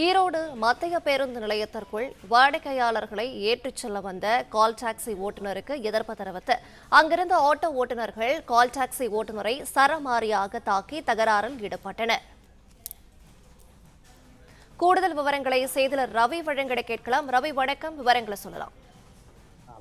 ஈரோடு மத்திய பேருந்து நிலையத்திற்குள் வாடிக்கையாளர்களை ஏற்றிச் செல்ல வந்த கால் டாக்ஸி ஓட்டுநருக்கு எதிர்ப்பு தெரிவித்து அங்கிருந்த ஆட்டோ ஓட்டுநர்கள் கால் டாக்ஸி ஓட்டுநரை சரமாரியாக தாக்கி தகராறில் ஈடுபட்டனர். கூடுதல் விவரங்களை செய்தியாளர் ரவி வழங்கிட கேட்கலாம். ரவி, வணக்கம். விவரங்களை சொல்லலாம்.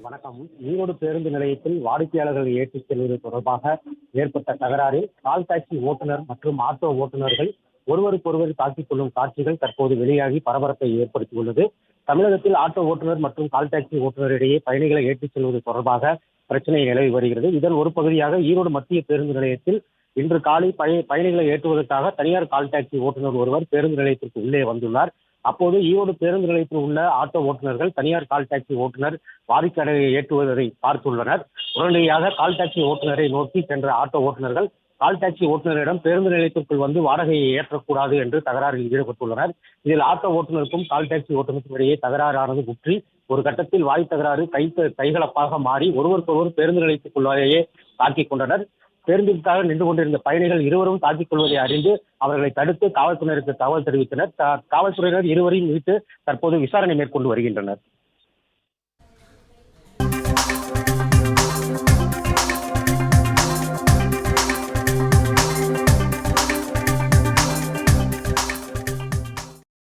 வணக்கம். ஈரோடு பேருந்து நிலையத்தில் வாடிக்கையாளர்களை ஏற்றிச் செல்வது தொடர்பாக ஏற்பட்ட தகராறில் கால் டாக்ஸி ஓட்டுநர் மற்றும் ஆட்டோ ஓட்டுநர்கள் ஒருவருக்கொருவர் தாக்கிக் கொள்ளும் காட்சிகள் தற்போது வெளியாகி பரபரப்பை ஏற்படுத்தியுள்ளது. தமிழகத்தில் ஆட்டோ ஓட்டுநர் மற்றும் கால் டாக்ஸி ஓட்டுநரிடையே பயணிகளை ஏற்றிச் செல்வது தொடர்பாக பிரச்சனை நிலவி வருகிறது. இதன் ஒரு பகுதியாக ஈரோடு மத்திய பேருந்து நிலையத்தில் இன்று காலை பயணிகளை ஏற்றுவதற்காக தனியார் கால் டாக்ஸி ஓட்டுநர் ஒருவர் பேருந்து நிலையத்திற்கு உள்ளே வந்துள்ளார். அப்போது ஈரோடு பேருந்து நிலையத்தில் உள்ள ஆட்டோ ஓட்டுநர்கள் தனியார் கால் டாக்ஸி ஓட்டுநர் வாடிக்கையாளரை ஏற்றுவதை பார்த்துள்ளனர். உடனடியாக கால் டாக்ஸி ஓட்டுநரை நோக்கி சென்ற ஆட்டோ ஓட்டுநர்கள் கால் டாக்ஸி ஓட்டுநரிடம் பேருந்து நிலையத்திற்குள் வந்து வாடகையை ஏற்றக்கூடாது என்று தகராறில் ஈடுபட்டுள்ளனர். இதில் ஆட்டோ ஓட்டுநருக்கும் கால் டாக்ஸி ஓட்டுநருக்கும் இடையே தகராறானது முற்றி ஒரு கட்டத்தில் வாய் தகராறு கைகலப்பாக மாறி ஒருவருக்கொருவர் பேருந்து நிலையத்திற்குள்ளேயே தாக்கிக் கொண்டனர். பேருந்திற்காக நின்று கொண்டிருந்த பயணிகள் இருவரும் தாக்கிக் கொள்வதை அறிந்து அவர்களை தடுத்து காவல்துறையினருக்கு தகவல் தெரிவித்தனர். காவல்துறையினர் இருவரையும் மீட்டு தற்போது விசாரணை மேற்கொண்டு வருகின்றனர்.